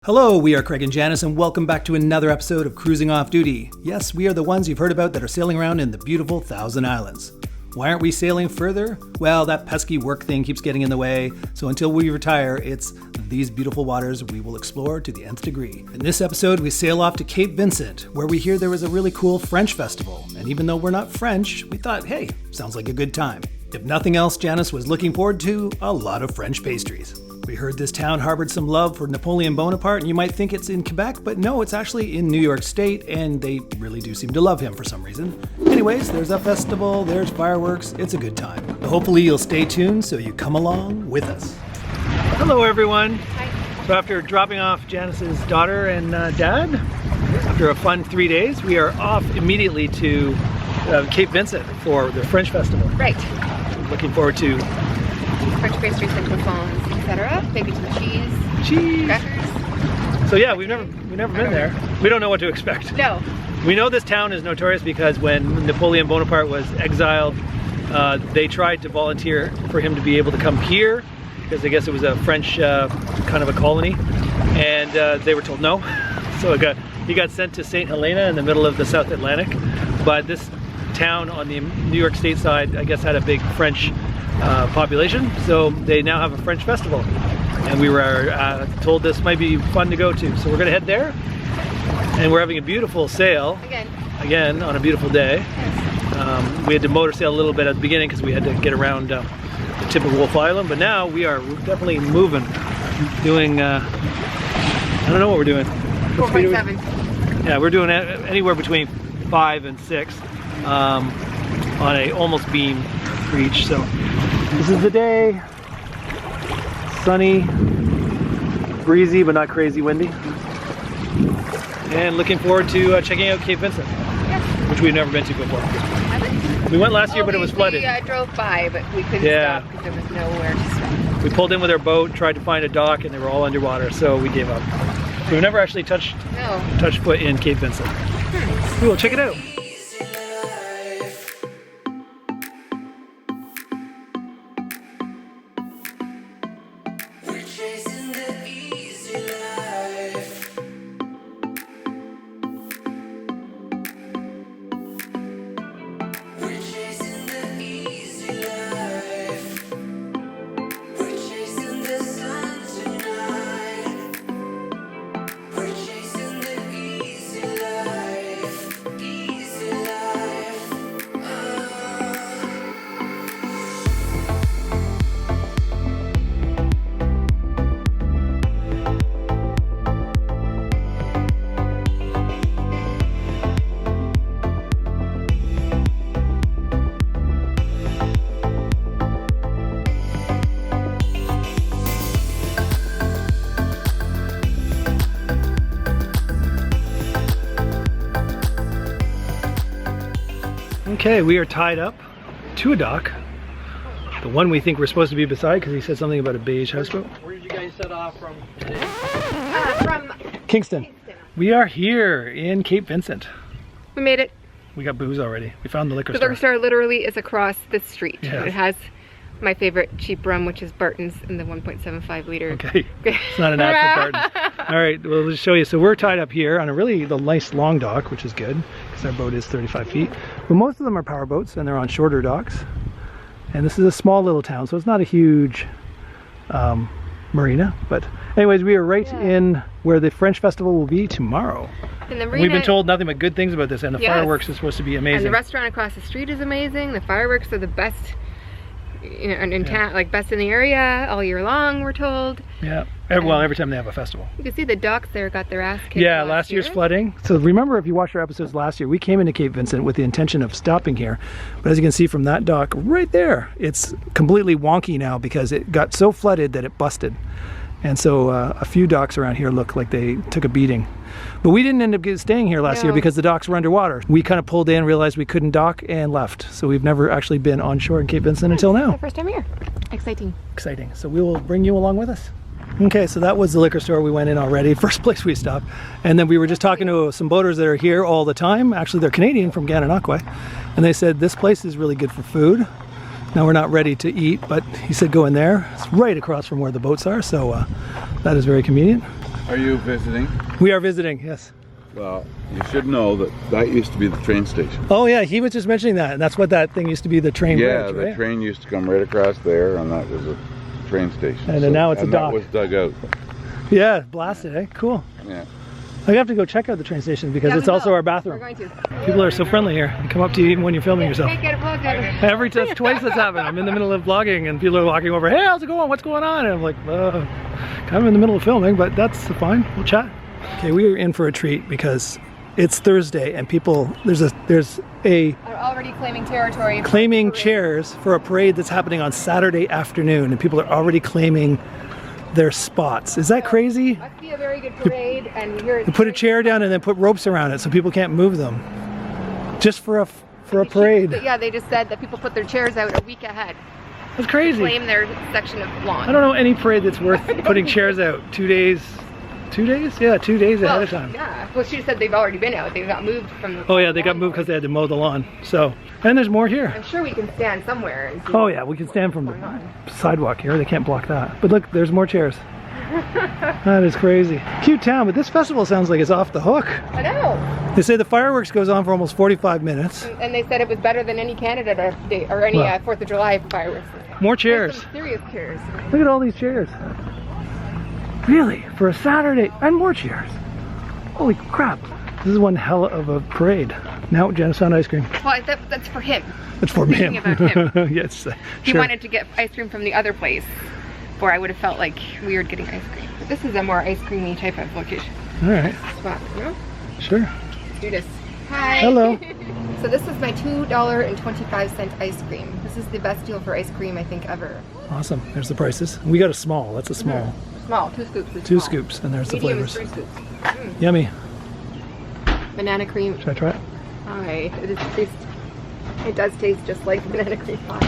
Hello, we are Craig and Janice, and welcome back to another episode of Cruising Off Duty. Yes, we are the ones you've heard about that are sailing around in the beautiful Thousand Islands. Why aren't we sailing further? Well, that pesky work thing keeps getting in the way, so until we retire, it's these beautiful waters we will explore to the nth degree. In this episode, we sail off to Cape Vincent, where we hear there was a really cool French festival, and even though we're not French, we thought, hey, sounds like a good time. If nothing else, Janice was looking forward to a lot of French pastries. We heard this town harbored some love for Napoleon Bonapart, and you might think it's in Quebec, but no, it's actually in New York State, and they really do seem to love him for some reason. Anyways, there's a festival, there's fireworks, it's a good time. Hopefully you'll stay tuned so you come along with us. Hello everyone. Hi. So after dropping off Janice's daughter and dad, after a fun 3 days, we are off immediately to Cape Vincent for the French festival. Right. Looking forward to French pastries and croissants, etc. Maybe some cheese. Crackers. So yeah, we've never been there. We don't know what to expect. No. We know this town is notorious because when Napoleon Bonapart was exiled, they tried to volunteer for him to be able to come here because I guess it was a French kind of a colony, and they were told no. So he got sent to St Helena in the middle of the South Atlantic. But this town on the New York State side, I guess, had a big French population, so they now have a French festival, and we were told this might be fun to go to, so we're gonna head there, and we're having a beautiful sail again on a beautiful day. We had to motor sail a little bit at the beginning because we had to get around the tip of Wolf Island, but now we're definitely moving, doing I don't know what we're doing. 4.7. Yeah, we're doing anywhere between 5 and 6 on a almost beam for each. So this is the day. Sunny, breezy, but not crazy windy. And looking forward to checking out Cape Vincent, which we've never been to before. We went last year, but it was flooded. We drove by, but we couldn't stop because there was nowhere to stop. We pulled in with our boat, tried to find a dock, and they were all underwater, so we gave up. So we've never actually touched foot in Cape Vincent. Cool, check it out. Okay, we are tied up to a dock. The one we think we're supposed to be beside because he said something about a beige houseboat. Where did you guys set off from today? From Kingston. We are here in Cape Vincent. We made it. We got booze already. We found the liquor The store. liquor store literally is across the street. Yes. It has my favorite cheap rum, which is Barton's in the 1.75 liter. Okay, it's not an ad for Barton's. All right, well, let's show you. So we're tied up here on a really nice long dock, which is good because our boat is 35 feet. But most of them are power boats and they're on shorter docks. And this is a small little town, so it's not a huge marina. But anyways, we are right in where the French festival will be tomorrow. And the marina, we've been told nothing but good things about this, and the fireworks is supposed to be amazing. And the restaurant across the street is amazing. The fireworks are the best, you know, in town, like best in the area all year long, we're told. Yeah, well, every time they have a festival. You can see the docks there got their ass kicked. Yeah, last year's flooding. So remember, if you watched our episodes last year, we came into Cape Vincent with the intention of stopping here. But as you can see from that dock right there, it's completely wonky now because it got so flooded that it busted. And so a few docks around here look like they took a beating. But we didn't end up staying here last year because the docks were underwater. We kind of pulled in, realized we couldn't dock, and left. So we've never actually been on shore in Cape Vincent until now. First time here. Exciting. Exciting. So we will bring you along with us. Okay, so that was the liquor store we went in already, first place we stopped. And then we were just talking to some boaters that are here all the time. Actually, they're Canadian from Gananoque. And they said this place is really good for food. Now we're not ready to eat, but he said go in there. It's right across from where the boats are, so that is very convenient. Are you visiting? We are visiting, yes. Well, you should know that that used to be the train station. Oh yeah, he was just mentioning that, and that's what that thing used to be, the train bridge, the right? train used to come right across there, and that was a train station. And then now it's a dock. That was dug out. Yeah, blasted, eh? Cool. Yeah. I have to go check out the train station because it's also our bathroom. We're going to. People are so friendly here. They come up to you even when you're filming yourself. Can't get a vlog out. That's twice that's happened. I'm in the middle of vlogging and people are walking over, hey, how's it going? What's going on? And I'm like, kind of in the middle of filming, but that's fine. We'll chat. Okay, we are in for a treat because it's Thursday and people, there's a Are already claiming territory. claiming chairs for a parade that's happening on Saturday afternoon, and people are already claiming their spots. Is that crazy? Must be a very good parade, and here You put a chair down and then put ropes around it so people can't move them. Just for a parade. Yeah, they just said that people put their chairs out a week ahead. That's crazy. Claim their section of lawn. I don't know any parade that's worth putting chairs out 2 days. 2 days? Yeah, 2 days ahead of time. Yeah. Well, she said they've already been out. They got moved from the. Oh yeah, they got moved because they had to mow the lawn. So, and there's more here. I'm sure we can stand somewhere and see. Oh yeah, we can stand from the sidewalk here. They can't block that. But look, there's more chairs. That is crazy. Cute town, but this festival sounds like it's off the hook. I know. They say the fireworks goes on for almost 45 minutes. And they said it was better than any Canada Day or any Wow. 4th of July fireworks. More There's chairs. some serious chairs. Look at all these chairs. Really? For a Saturday? And more chairs. Holy crap. This is one hell of a parade. Now Jenna's found ice cream. Well, that's for him. It's for Thinking him. about him. Yes. He Sure. wanted to get ice cream from the other place, or I would have felt like weird getting ice cream. But this is a more ice creamy type of location. All right. Spot, you know? Sure. Let's do this. Hi. Hello. So this is my $2.25 ice cream. This is the best deal for ice cream I think ever. Awesome. There's the prices. We got a small. That's a small. Small, 2 scoops. Is Two small. scoops, and there's the Medium is flavors. 3 scoops. Yummy. Banana cream. Should I try it? Hi. It does taste just like banana cream pie.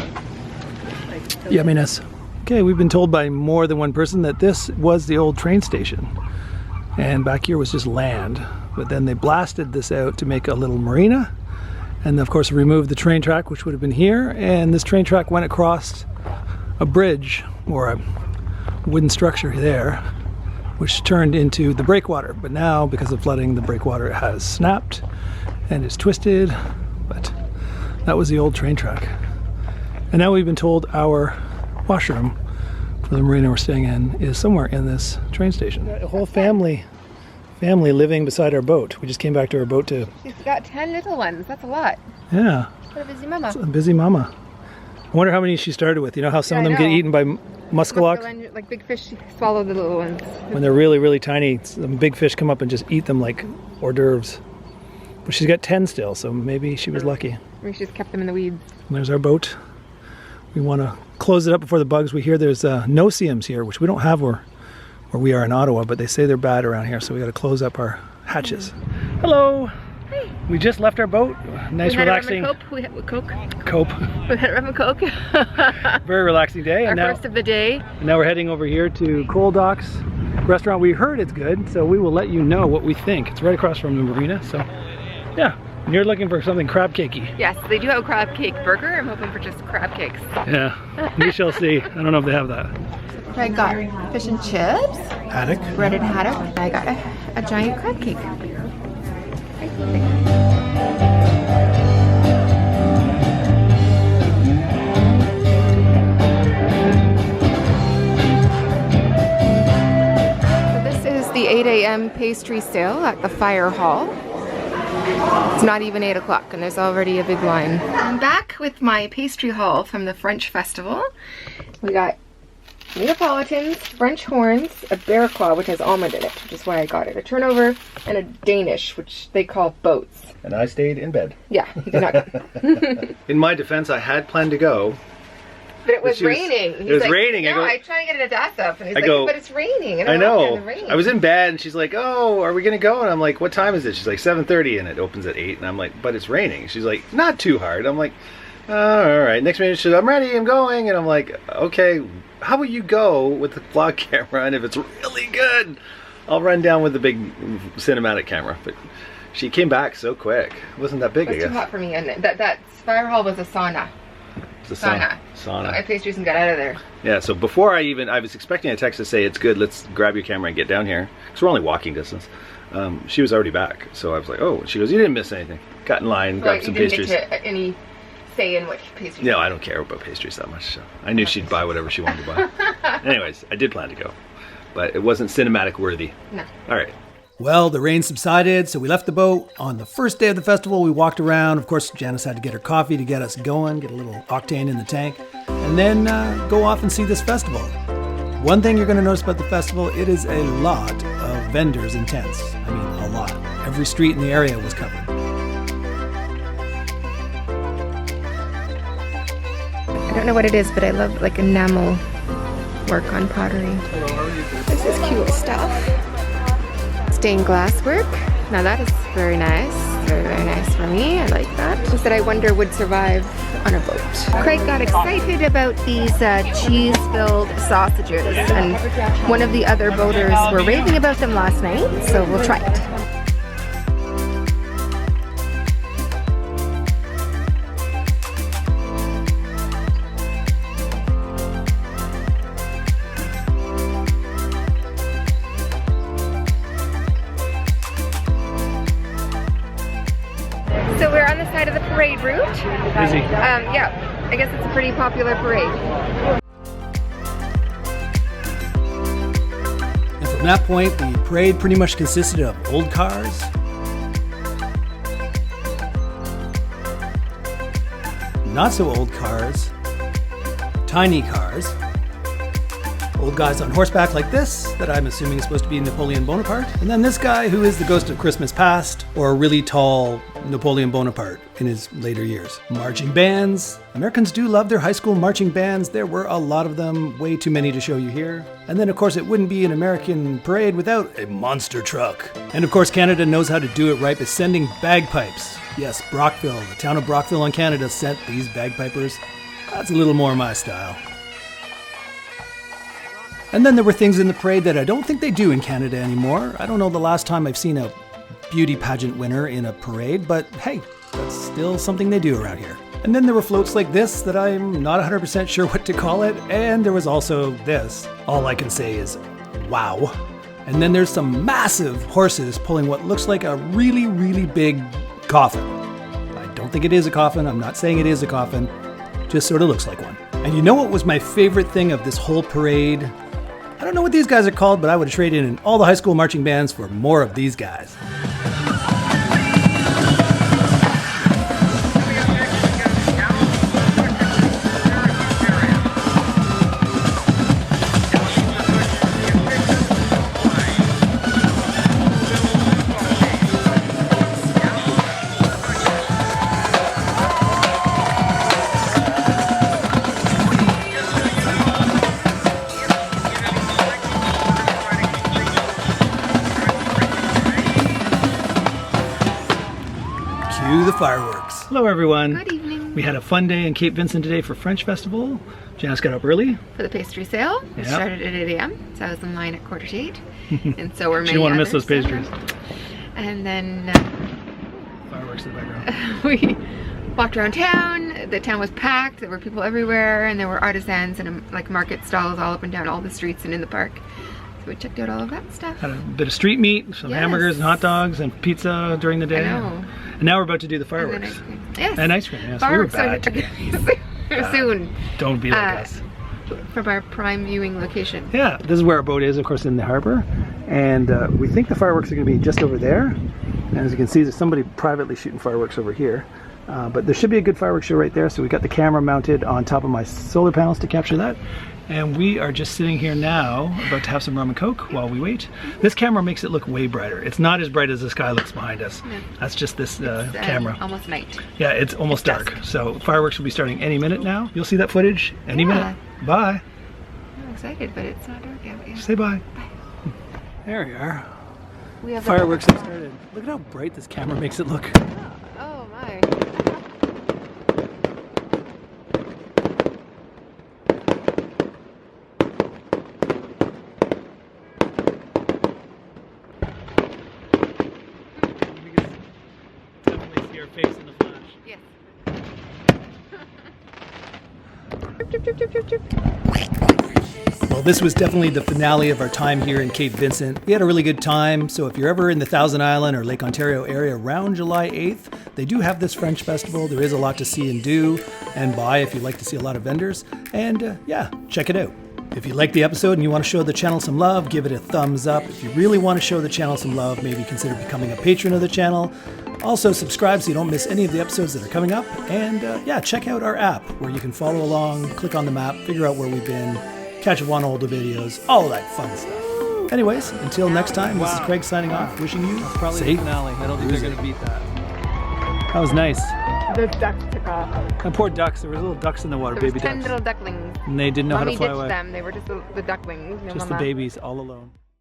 Like, so Yumminess. Okay, we've been told by more than one person that this was the old train station. And back here was just land. But then they blasted this out to make a little marina. And of course removed the train track, which would have been here. And this train track went across a bridge, or a wooden structure there, which turned into the breakwater. But now, because of flooding, the breakwater has snapped and is twisted. But that was the old train track. And now we've been told our washroom for the marina we're staying in is somewhere in this train station. A whole family living beside our boat. We just came back to our boat to... She's got 10 little ones. That's a lot. Yeah. What a busy mama. A busy mama. I wonder how many she started with. You know how some of them get eaten by muskellocks? Like big fish swallow the little ones. When they're really, really tiny, some big fish come up and just eat them like hors d'oeuvres. But she's got 10 still, so maybe she was lucky. Maybe she just kept them in the weeds. And there's our boat. We want to close it up before the bugs. We hear there's no-see-ums here, which we don't have where we are in Ottawa, but they say they're bad around here, so we got to close up our hatches. Hello. Hey. We just left our boat. Nice, relaxing. We had Coke. Cope. We had rum and Coke. Very relaxing day. Our And now, first of the day. and now we're heading over here to Coal Docks restaurant. We heard it's good, so we will let you know what we think. It's right across from the marina, so yeah. And you're looking for something crab cakey. Yes, they do have a crab cake burger. I'm hoping for just crab cakes. Yeah, we shall see. I don't know if they have that. I got fish and chips, Haddock. breaded haddock. I got a giant crab cake. So this is the 8 a.m. pastry sale at the fire hall. It's not even 8 o'clock and there's already a big line. I'm back with my pastry haul from the French festival. We got Neapolitans, French horns, a bear claw which has almond in it, which is why I got it, a turnover, and a Danish, which they call boats. And I stayed in bed. Yeah, he did not come. In my defense, I had planned to go. But it was She was- raining. it was raining. No, I I tried to get it at up, and he's I like, go- but it's raining. I don't want to know. in the rain. I was in bed and she's like, oh, are we going to go? And I'm like, what time is it? She's like, 7:30 and it opens at 8. And I'm like, but it's raining. She's like, not too hard. I'm like, oh, all right. Next minute, she's I'm ready. I'm going. And I'm like, okay, how about you go with the vlog camera? And if it's really good, I'll run down with the big cinematic camera. But she came back so quick. It wasn't that big, It was I too guess. hot for me, and that fire hall was a sauna. The sauna. Sauna. My pastries and got out of there. Yeah, so before I was expecting a text to say, it's good, let's grab your camera and get down here. Because we're only walking distance. She was already back. So I was like, oh, she goes, you didn't miss anything. Got in line, grabbed some pastries. You didn't get to any say in what pastries? No, I don't care about pastries that much. So I knew she'd buy whatever she wanted to buy. Anyways, I did plan to go. But it wasn't cinematic worthy. No. All right. Well, the rain subsided, so we left the boat. On the first day of the festival, we walked around. Of course, Janice had to get her coffee to get us going, get a little octane in the tank, and then go off and see this festival. One thing you're going to notice about the festival, it is a lot of vendors and tents. I mean, a lot. Every street in the area was covered. I don't know what it is, but I love like enamel work on pottery. This is cute stuff. Stained glass work. Now that is very nice. Very, very nice for me. I like that. Things that I wonder would survive on a boat. Craig got excited about these cheese-filled sausages, and one of the other boaters were raving about them last night, so we'll try it. So we're on the side of the parade route. Busy. Yeah, I guess it's a pretty popular parade. And from that point, the parade pretty much consisted of old cars, not so old cars, tiny cars, old guys on horseback like this, that I'm assuming is supposed to be Napoleon Bonapart, and then this guy who is the ghost of Christmas past, or a really tall Napoleon Bonaparte in his later years. Marching bands. Americans do love their high school marching bands. There were a lot of them, way too many to show you here. And then of course it wouldn't be an American parade without a monster truck. And of course Canada knows how to do it right by sending bagpipes. Yes, Brockville, the town of Brockville in Canada sent these bagpipers. That's a little more my style. And then there were things in the parade that I don't think they do in Canada anymore. I don't know the last time I've seen a beauty pageant winner in a parade, but hey, that's still something they do around here. And then there were floats like this that I'm not 100% sure what to call it, and there was also this. All I can say is, wow. And then there's some massive horses pulling what looks like a really, really big coffin. I don't think it is a coffin, I'm not saying it is a coffin, just sort of looks like one. And you know what was my favorite thing of this whole parade? I don't know what these guys are called, but I would have traded in all the high school marching bands for more of these guys. Cue the fireworks. Hello everyone. Good evening. We had a fun day in Cape Vincent today for French Festival. Janice got up early. For the pastry sale, which Yep. started at 8 a.m. So I was in line at 7:45. And so were many She didn't want to miss those others. pastries. And then Fireworks in the background. we walked around town. The town was packed. There were people everywhere, and there were artisans and like market stalls all up and down all the streets and in the park. So we checked out all of that stuff. Had a bit of street meat, some Yes. hamburgers and hot dogs and pizza during the day. I know. And now we're about to do the And then fireworks. ice cream. Yes. And ice cream, yes. Fireworks we were are bad today. soon. Don't be like us. From our prime viewing location. Yeah, this is where our boat is, of course, in the harbor. And we think the fireworks are going to be just over there. And as you can see, there's somebody privately shooting fireworks over here. But there should be a good fireworks show right there. So we got the camera mounted on top of my solar panels to capture that. And we are just sitting here now, about to have some rum and coke while we wait. This camera makes it look way brighter. It's not as bright as the sky looks behind us. No. That's just this It's, camera. almost night. Yeah, it's almost It's dark. dusk. So fireworks will be starting any minute now. You'll see that footage any Yeah. minute. Bye. I'm excited, but it's not dark out yet. Say bye. There we are. We have Fireworks have started. Look at how bright this camera makes it look. Oh my. Definitely see your face in the flash. Yes. Well, this was definitely the finale of our time here in Cape Vincent. We had a really good time, so if you're ever in the Thousand Island or Lake Ontario area around July 8th, they do have this French festival. There is a lot to see and do and buy if you'd like to see a lot of vendors. And yeah, check it out. If you like the episode and you want to show the channel some love, give it a thumbs up. If you really want to show the channel some love, maybe consider becoming a patron of the channel. Also, subscribe so you don't miss any of the episodes that are coming up. And yeah, check out our app where you can follow along, click on the map, figure out where we've been, catch up on older videos, all of that fun stuff. Anyways, until next time, this is Craig signing off, wishing you Probably safe. the finale. I don't think they're going to beat that. That was nice. The ducks took off. And poor ducks. There were little ducks in the water, There was baby 10 ducks. little ducklings. And they didn't know Mommy how to fly ditched away. them. They were just the ducklings. No Just the mama. babies all alone.